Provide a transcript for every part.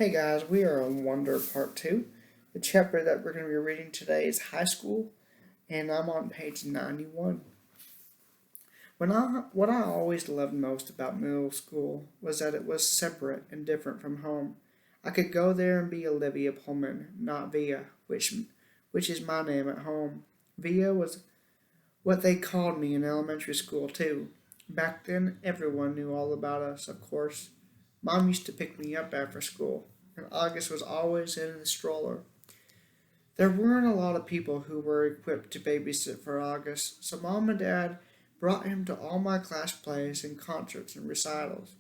Hey guys, we are on Wonder Part 2. The chapter that we're going to be reading today is High School, and I'm on page 91. What I always loved most about middle school was that it was separate and different from home. I could go there and be Olivia Pullman, not Via, which is my name at home. Via was what they called me in elementary school too. Back then, everyone knew all about us, of course. Mom used to pick me up after school, and August was always in the stroller. There weren't a lot of people who were equipped to babysit for August, so Mom and Dad brought him to all my class plays and concerts and recitals,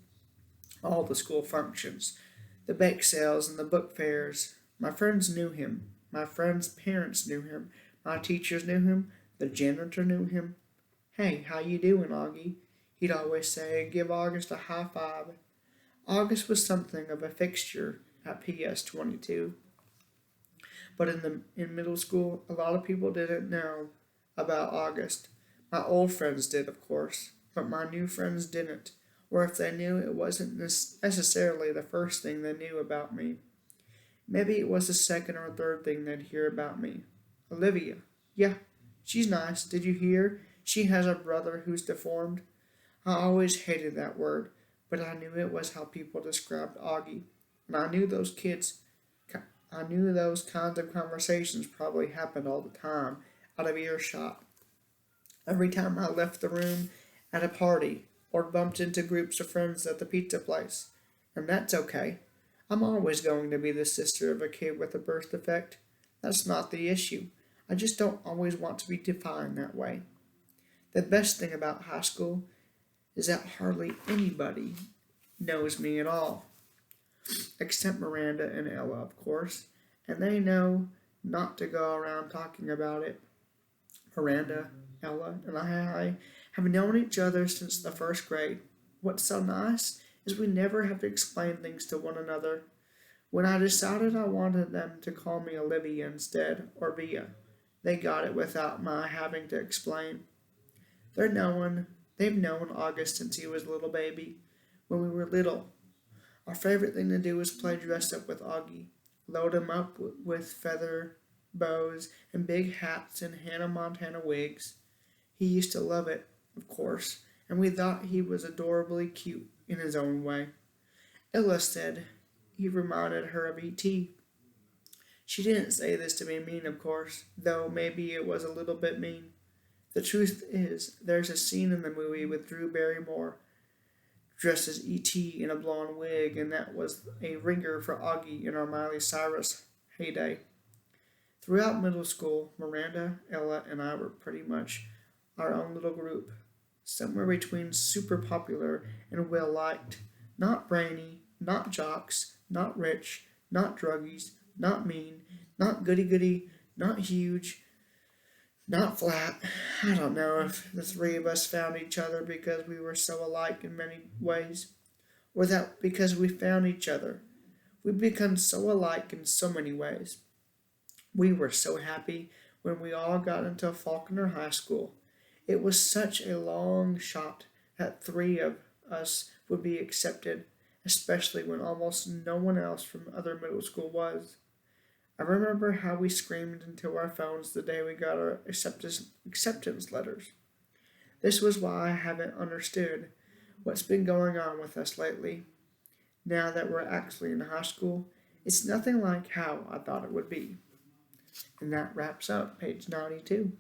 all the school functions, the bake sales and the book fairs. My friends knew him. My friends' parents knew him. My teachers knew him. The janitor knew him. Hey, how you doing, Augie? He'd always say, and give August a high five. August was something of a fixture at PS 22. But in middle school, a lot of people didn't know about August. My old friends did, of course, but my new friends didn't. Or if they knew, it wasn't necessarily the first thing they knew about me. Maybe it was the second or third thing they'd hear about me. Olivia. Yeah, she's nice. Did you hear? She has a brother who's deformed. I always hated that word, but I knew it was how people described Augie. And I knew those kinds of conversations probably happened all the time, out of earshot. Every time I left the room at a party, or bumped into groups of friends at the pizza place. And that's okay. I'm always going to be the sister of a kid with a birth defect. That's not the issue. I just don't always want to be defined that way. The best thing about high school is that hardly anybody knows me at all, except Miranda and Ella, of course, and they know not to go around talking about it. Miranda, Ella, and I have known each other since the first grade. What's so nice is we never have to explain things to one another. When I decided I wanted them to call me Olivia instead, or Via, they got it without my having to explain. They've known August since he was a little baby. When we were little, our favorite thing to do was play dress up with Augie, load him up with feather bows and big hats and Hannah Montana wigs. He used to love it, of course, and we thought he was adorably cute in his own way. Ella said he reminded her of E.T. She didn't say this to be mean, of course, though maybe it was a little bit mean. The truth is, there's a scene in the movie with Drew Barrymore dressed as E.T. in a blonde wig, and that was a ringer for Augie in our Miley Cyrus heyday. Throughout middle school, Miranda, Ella, and I were pretty much our own little group, somewhere between super popular and well liked. Not brainy, not jocks, not rich, not druggies, not mean, not goody goody, not huge, not flat. I don't know if the three of us found each other because we were so alike in many ways, or that because we found each other. We've become so alike in so many ways. We were so happy when we all got into Faulkner High School. It was such a long shot that three of us would be accepted, especially when almost no one else from other middle school was. I remember how we screamed into our phones the day we got our acceptance letters. This was why I haven't understood what's been going on with us lately. Now that we're actually in high school, it's nothing like how I thought it would be. And that wraps up page 92.